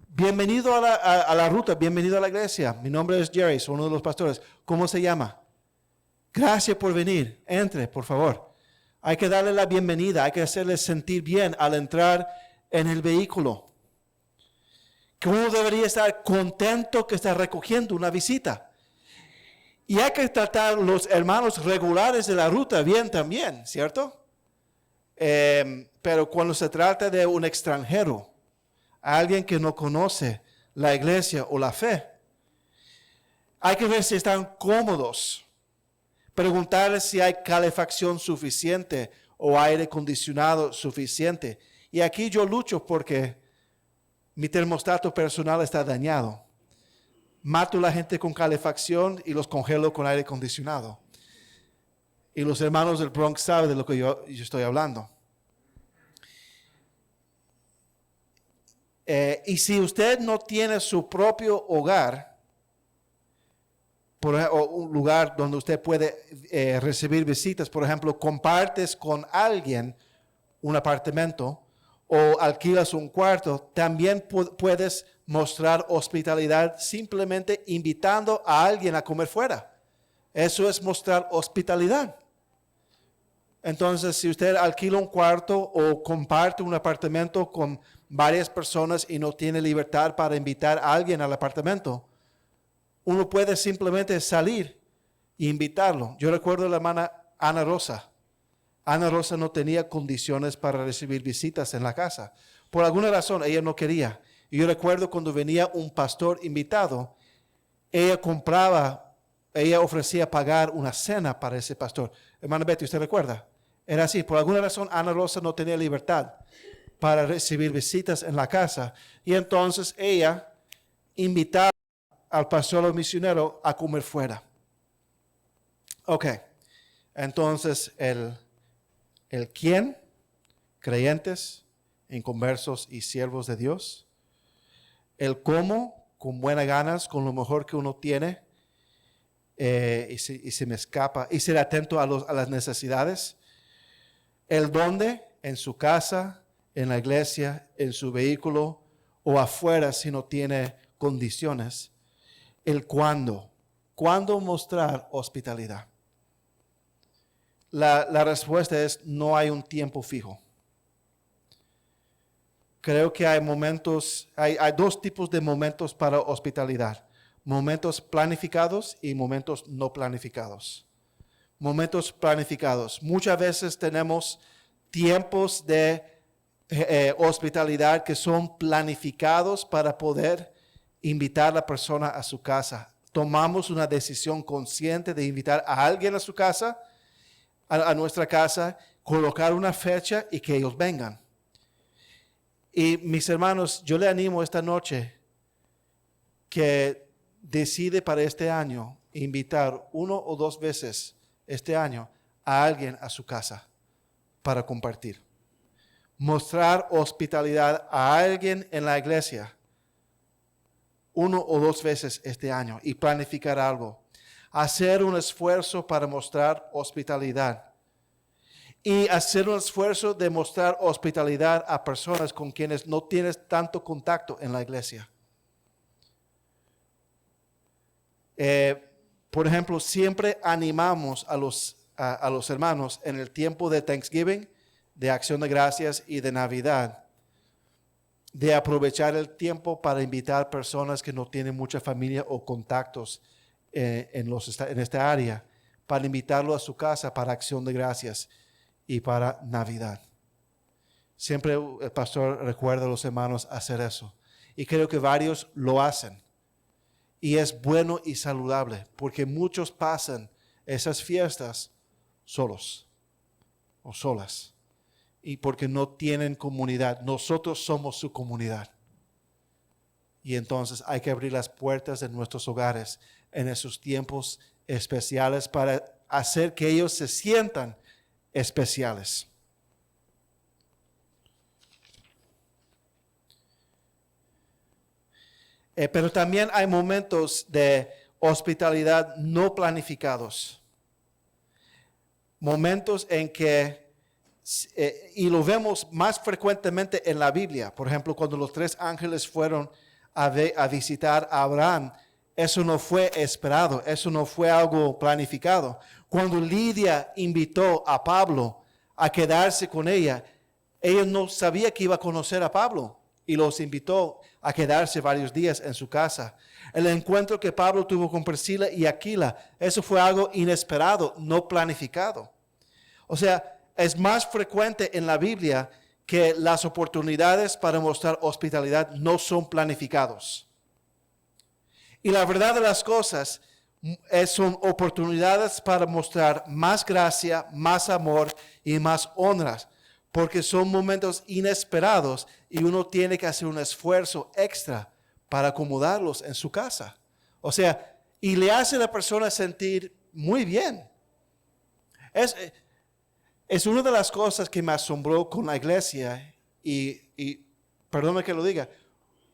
bienvenido a la ruta, bienvenido a la iglesia. Mi nombre es Jerry, soy uno de los pastores. ¿Cómo se llama? Gracias por venir. Entre, por favor. Hay que darle la bienvenida, hay que hacerle sentir bien al entrar en el vehículo. Que uno debería estar contento que está recogiendo una visita. Y hay que tratar a los hermanos regulares de la ruta bien también, ¿cierto? Pero cuando se trata de un extranjero, alguien que no conoce la iglesia o la fe, hay que ver si están cómodos. Preguntarles si hay calefacción suficiente o aire acondicionado suficiente. Y aquí yo lucho porque mi termostato personal está dañado. Mato a la gente con calefacción y los congelo con aire acondicionado. Y los hermanos del Bronx saben de lo que yo estoy hablando. Y si usted no tiene su propio hogar, o un lugar donde usted puede recibir visitas, por ejemplo, compartes con alguien un apartamento o alquilas un cuarto, también puedes mostrar hospitalidad simplemente invitando a alguien a comer fuera. Eso es mostrar hospitalidad. Entonces, si usted alquila un cuarto o comparte un apartamento con varias personas y no tiene libertad para invitar a alguien al apartamento, uno puede simplemente salir e invitarlo. Yo recuerdo a la hermana Ana Rosa. Ana Rosa no tenía condiciones para recibir visitas en la casa. Por alguna razón, ella no quería. Y yo recuerdo cuando venía un pastor invitado, ella ofrecía pagar una cena para ese pastor. Hermana Betty, ¿usted recuerda? Era así. Por alguna razón, Ana Rosa no tenía libertad para recibir visitas en la casa. Y entonces ella invitaba al pastor o misionero a comer fuera. Ok. Entonces, el quién, creyentes, inconversos y siervos de Dios. El cómo, con buenas ganas, con lo mejor que uno tiene. Y se me escapa. Y ser atento a las necesidades. El dónde, en su casa, en la iglesia, en su vehículo o afuera si no tiene condiciones. El cuándo. ¿Cuándo mostrar hospitalidad? La respuesta es no hay un tiempo fijo. Creo que hay momentos, hay dos tipos de momentos para hospitalidad. Momentos planificados y momentos no planificados. Momentos planificados. Muchas veces tenemos tiempos de hospitalidad que son planificados para poder invitar a la persona a su casa. Tomamos una decisión consciente de invitar a alguien a su casa, a nuestra casa, colocar una fecha y que ellos vengan. Y mis hermanos, yo le animo esta noche que decide para este año invitar 1 o 2 veces este año a alguien a su casa para compartir. Mostrar hospitalidad a alguien en la iglesia 1 o 2 veces este año y planificar algo. Hacer un esfuerzo para mostrar hospitalidad. Y hacer un esfuerzo de mostrar hospitalidad a personas con quienes no tienes tanto contacto en la iglesia. Por ejemplo, siempre animamos a los hermanos en el tiempo de Thanksgiving, de Acción de Gracias y de Navidad, de aprovechar el tiempo para invitar personas que no tienen mucha familia o contactos en esta área, para invitarlo a su casa para Acción de Gracias y para Navidad. Siempre el pastor recuerda a los hermanos hacer eso. Y creo que varios lo hacen. Y es bueno y saludable, porque muchos pasan esas fiestas solos o solas. Y porque no tienen comunidad. Nosotros somos su comunidad. Y entonces hay que abrir las puertas de nuestros hogares en esos tiempos especiales para hacer que ellos se sientan especiales. Pero también hay momentos de hospitalidad no planificados. Momentos en que, y lo vemos más frecuentemente en la Biblia, por ejemplo, cuando los 3 ángeles fueron a visitar a Abraham, eso no fue esperado, eso no fue algo planificado. Cuando Lidia invitó a Pablo a quedarse con ella no sabía que iba a conocer a Pablo y los invitó a quedarse varios días en su casa. El encuentro que Pablo tuvo con Priscila y Aquila, eso fue algo inesperado, no planificado. O sea, es más frecuente en la Biblia que las oportunidades para mostrar hospitalidad no son planificados. Y la verdad de las cosas son oportunidades para mostrar más gracia, más amor y más honras, porque son momentos inesperados y uno tiene que hacer un esfuerzo extra para acomodarlos en su casa. O sea, y le hace a la persona sentir muy bien. Es una de las cosas que me asombró con la iglesia y perdóname que lo diga,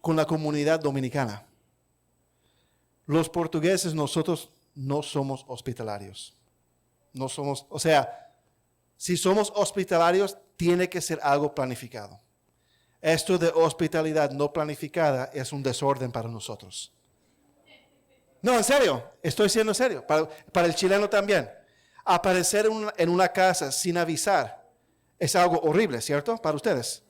con la comunidad dominicana. Los portugueses, nosotros no somos hospitalarios. No somos, o sea, si somos hospitalarios, tiene que ser algo planificado. Esto de hospitalidad no planificada es un desorden para nosotros. No, en serio, estoy siendo serio. Para el chileno también. Aparecer en una casa sin avisar es algo horrible, ¿cierto? Para ustedes.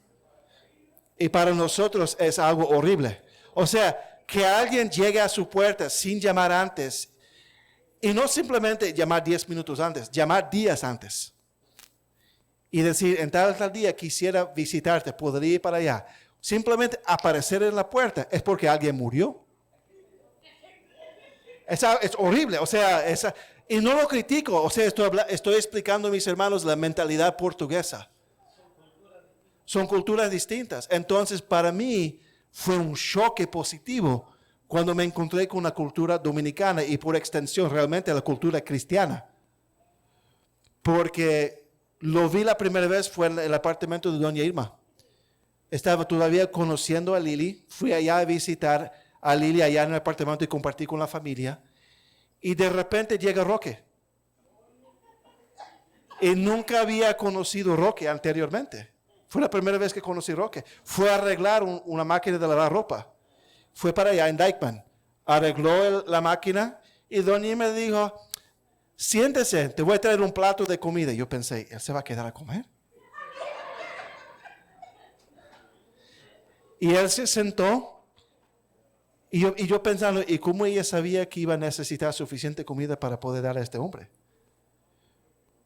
Y para nosotros es algo horrible. O sea, que alguien llegue a su puerta sin llamar antes. Y no simplemente llamar 10 minutos antes, llamar días antes. Y decir, en tal día quisiera visitarte, podría ir para allá. Simplemente aparecer en la puerta es porque alguien murió. Es horrible, o sea, y no lo critico, o sea, estoy explicando a mis hermanos la mentalidad portuguesa. Son culturas distintas. Entonces, para mí fue un choque positivo cuando me encontré con la cultura dominicana y por extensión realmente la cultura cristiana. Porque lo vi la primera vez fue en el apartamento de doña Irma. Estaba todavía conociendo a Lili, fui allá a visitar a Lili allá en el apartamento y compartí con la familia. Y de repente llega Roque. Y nunca había conocido a Roque anteriormente. Fue la primera vez que conocí a Roque. Fue a arreglar una máquina de lavar ropa. Fue para allá en Dykeman. Arregló la máquina y doña Irma me dijo, siéntese, te voy a traer un plato de comida. Yo pensé, ¿él se va a quedar a comer? Y él se sentó. Y yo pensando, ¿y cómo ella sabía que iba a necesitar suficiente comida para poder dar a este hombre?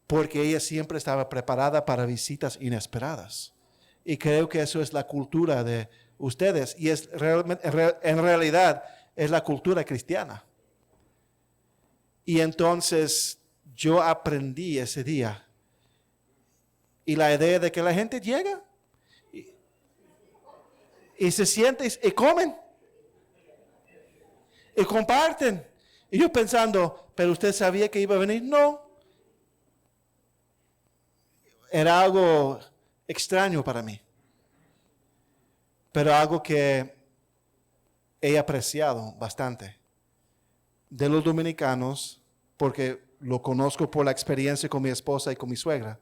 Porque ella siempre estaba preparada para visitas inesperadas. Y creo que eso es la cultura de ustedes. Y es en realidad es la cultura cristiana. Y entonces yo aprendí ese día. Y la idea de que la gente llega y se siente y comen. Y comparten. Y yo pensando, ¿pero usted sabía que iba a venir? No. Era algo extraño para mí. Pero algo que he apreciado bastante. De los dominicanos, porque lo conozco por la experiencia con mi esposa y con mi suegra,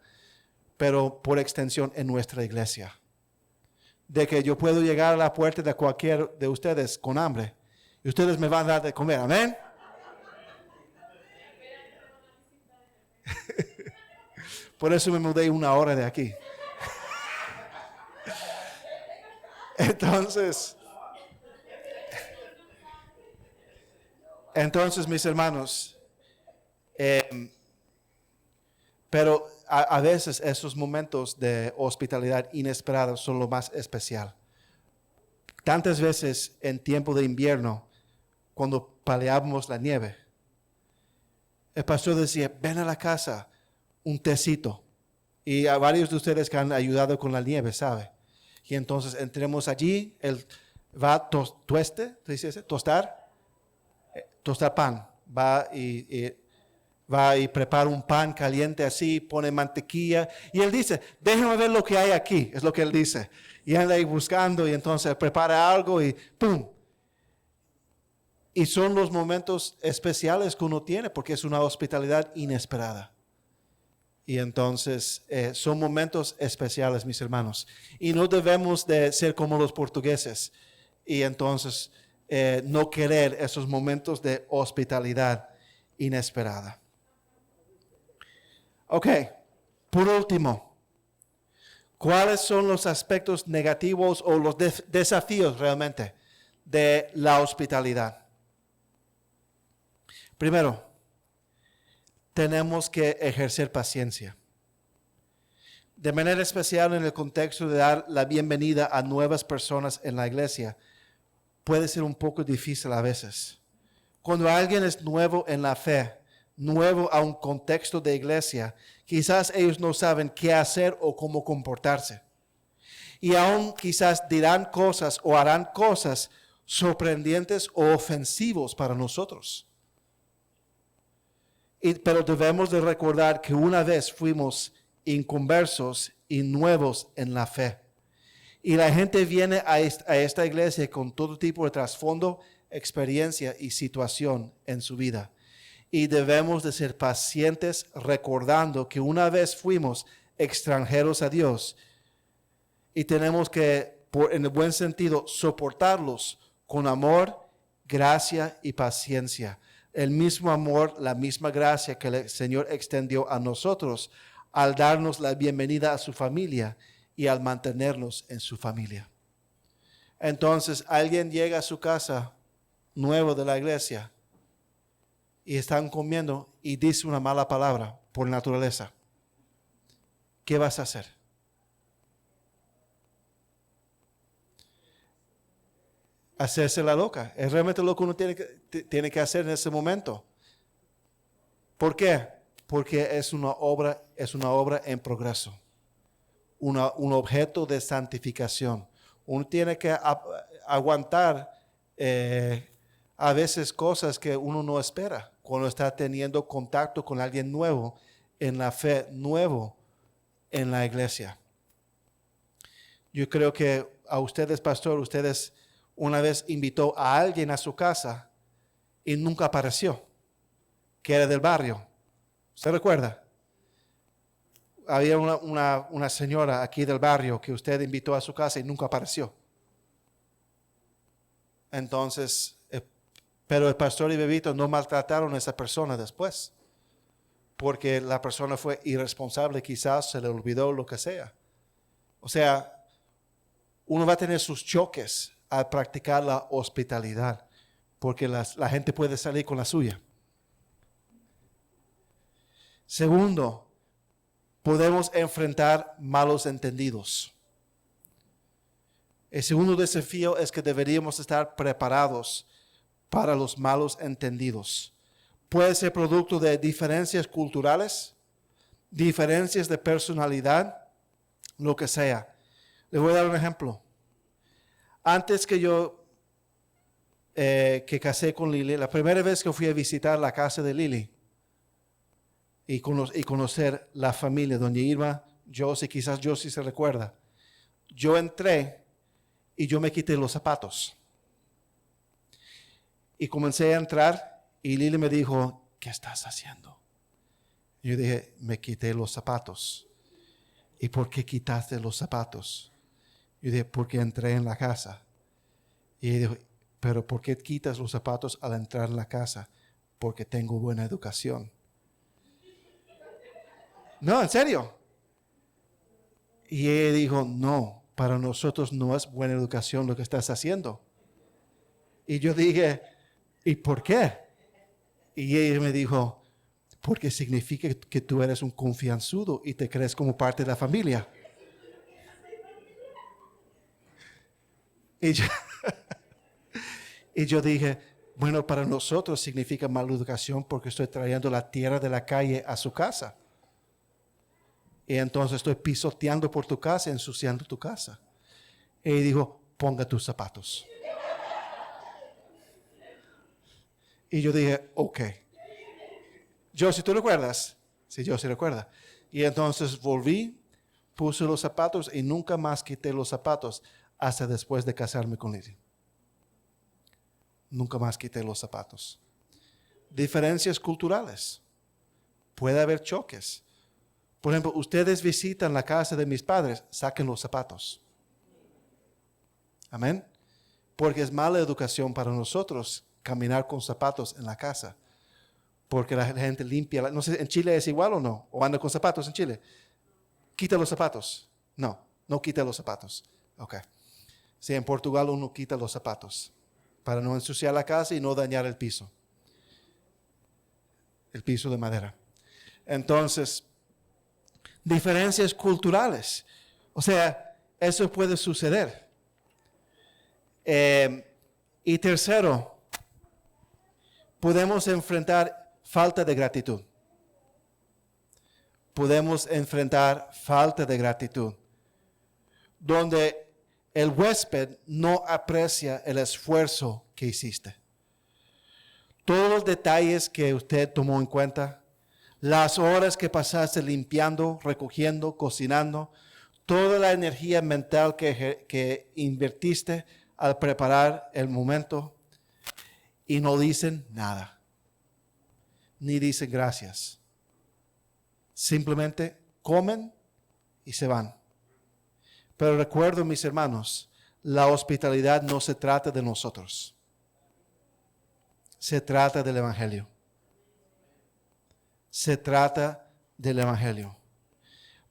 pero por extensión en nuestra iglesia. De que yo puedo llegar a la puerta de cualquier de ustedes con hambre. Y ustedes me van a dar de comer. Amén. Por eso me mudé 1 hora de aquí. Entonces mis hermanos, pero a veces esos momentos de hospitalidad inesperada son lo más especial. Tantas veces en tiempo de invierno, cuando paleábamos la nieve, el pastor decía, ven a la casa, un tecito. Y a varios de ustedes que han ayudado con la nieve, ¿sabe? Y entonces entremos allí, él va a tostar pan. Va y prepara un pan caliente así, pone mantequilla. Y él dice, déjame ver lo que hay aquí, es lo que él dice. Y anda ahí buscando y entonces prepara algo y ¡pum! Y son los momentos especiales que uno tiene porque es una hospitalidad inesperada. Y entonces son momentos especiales, mis hermanos. Y no debemos de ser como los portugueses. Y entonces no querer esos momentos de hospitalidad inesperada. Ok, por último, ¿cuáles son los aspectos negativos o los desafíos realmente de la hospitalidad? Primero, tenemos que ejercer paciencia. De manera especial en el contexto de dar la bienvenida a nuevas personas en la iglesia, puede ser un poco difícil a veces. Cuando alguien es nuevo en la fe, nuevo a un contexto de iglesia, quizás ellos no saben qué hacer o cómo comportarse. Y aún quizás dirán cosas o harán cosas sorprendentes o ofensivos para nosotros. Pero debemos de recordar que una vez fuimos inconversos y nuevos en la fe. Y la gente viene a esta iglesia con todo tipo de trasfondo, experiencia y situación en su vida. y debemos de ser pacientes recordando que una vez fuimos extranjeros a Dios y tenemos que, en el buen sentido, soportarlos con amor, gracia y paciencia. El mismo amor, la misma gracia que el Señor extendió a nosotros al darnos la bienvenida a su familia y al mantenernos en su familia. Entonces, alguien llega a su casa nuevo de la iglesia y están comiendo y dice una mala palabra por naturaleza. ¿Qué vas a hacer? Hacerse la loca. Es realmente lo que uno tiene que hacer en ese momento. ¿Por qué? Porque es una obra en progreso. Un objeto de santificación. Uno tiene que aguantar a veces cosas que uno no espera cuando está teniendo contacto con alguien nuevo en la fe, nuevo en la iglesia. Yo creo que a ustedes, pastor, ustedes una vez invitó a alguien a su casa y nunca apareció, que era del barrio. ¿Se recuerda? Había una señora aquí del barrio que usted invitó a su casa y nunca apareció. Entonces, pero el pastor y Bebito no maltrataron a esa persona después, porque la persona fue irresponsable, quizás se le olvidó lo que sea. O sea, uno va a tener sus choques al practicar la hospitalidad, porque la gente puede salir con la suya. Segundo, podemos enfrentar malos entendidos. El segundo desafío es que deberíamos estar preparados para los malos entendidos. Puede ser producto de diferencias culturales, diferencias de personalidad, lo que sea. Les voy a dar un ejemplo. Antes que yo que casé con Lili, la primera vez que fui a visitar la casa de Lili y conocer la familia, doña Irma, Josie, quizás Josie se recuerda. Yo entré y yo me quité los zapatos. Y comencé a entrar y Lili me dijo, ¿qué estás haciendo? Y yo dije, me quité los zapatos. ¿Y por qué quitaste los zapatos? Yo dije, porque entré en la casa. Y ella dijo, ¿pero por qué quitas los zapatos al entrar en la casa? Porque tengo buena educación. No, en serio. Y ella dijo, no, para nosotros no es buena educación lo que estás haciendo. Y yo dije, ¿y por qué? Y ella me dijo, porque significa que tú eres un confianzudo y te crees como parte de la familia. Y yo dije, bueno, para nosotros significa mala educación porque estoy trayendo la tierra de la calle a su casa. Y entonces estoy pisoteando por tu casa, ensuciando tu casa. Y dijo, ponga tus zapatos. Y yo dije, ok. Josie, ¿tú recuerdas? Sí, Josie recuerda. Y entonces volví, puse los zapatos y nunca más quité los zapatos hasta después de casarme con Lili. Nunca más quité los zapatos. Diferencias culturales. Puede haber choques. Por ejemplo, ustedes visitan la casa de mis padres, saquen los zapatos. Amén. Porque es mala educación para nosotros caminar con zapatos en la casa. Porque la gente limpia. No sé, ¿en Chile es igual o no? ¿O anda con zapatos en Chile? ¿Quita los zapatos? No quita los zapatos. Ok. Sí, en Portugal uno quita los zapatos para no ensuciar la casa y no dañar el piso. El piso de madera. Entonces, diferencias culturales. O sea, eso puede suceder. Y tercero, podemos enfrentar falta de gratitud. Podemos enfrentar falta de gratitud. Donde el huésped no aprecia el esfuerzo que hiciste. Todos los detalles que usted tomó en cuenta, las horas que pasaste limpiando, recogiendo, cocinando, toda la energía mental que invertiste al preparar el momento y no dicen nada. ni dicen gracias. Simplemente comen y se van. Pero recuerdo, mis hermanos, la hospitalidad no se trata de nosotros. Se trata del Evangelio. Se trata del Evangelio.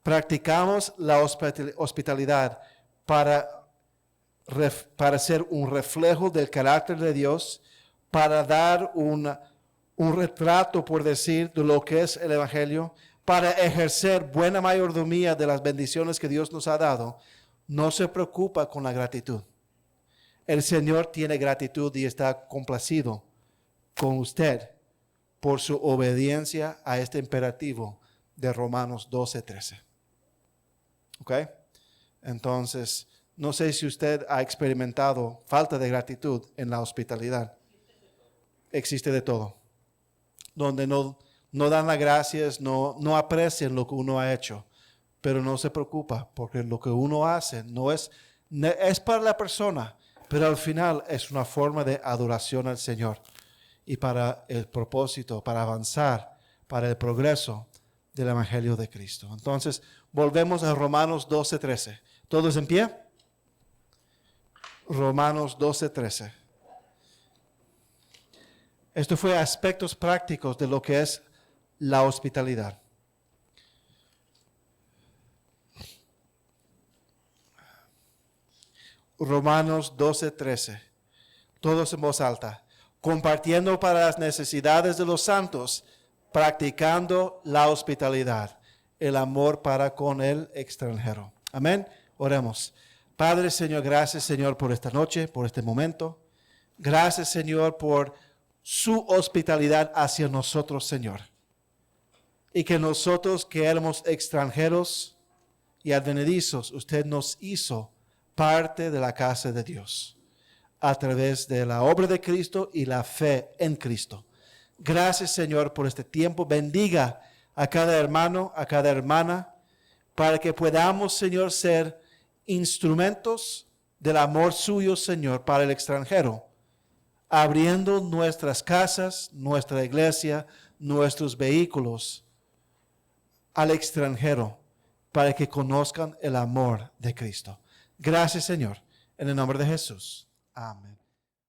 Practicamos la hospitalidad para ser un reflejo del carácter de Dios, para dar un retrato, por decir, de lo que es el Evangelio, para ejercer buena mayordomía de las bendiciones que Dios nos ha dado. No se preocupa con la gratitud. El Señor tiene gratitud y está complacido con usted por su obediencia a este imperativo de Romanos 12:13. ¿Ok? Entonces, no sé si usted ha experimentado falta de gratitud en la hospitalidad. Existe de todo. Donde no dan las gracias, no aprecian lo que uno ha hecho. Pero no se preocupa, porque lo que uno hace es para la persona, pero al final es una forma de adoración al Señor y para el propósito, para avanzar, para el progreso del Evangelio de Cristo. Entonces, volvemos a Romanos 12:13. ¿Todos en pie? Romanos 12:13. Esto fue aspectos prácticos de lo que es la hospitalidad. Romanos 12:13. Todos en voz alta. Compartiendo para las necesidades de los santos, practicando la hospitalidad, el amor para con el extranjero. Amén. Oremos. Padre, Señor, gracias, Señor, por esta noche, por este momento. Gracias, Señor, por su hospitalidad hacia nosotros, Señor. Y que nosotros que éramos extranjeros y advenedizos, usted nos hizo parte de la casa de Dios a través de la obra de Cristo y la fe en Cristo. Gracias, Señor, por este tiempo. Bendiga a cada hermano, a cada hermana, para que podamos, Señor, ser instrumentos del amor suyo, Señor, para el extranjero, abriendo nuestras casas, nuestra iglesia, nuestros vehículos al extranjero, para que conozcan el amor de Cristo. Gracias, Señor, en el nombre de Jesús. Amén.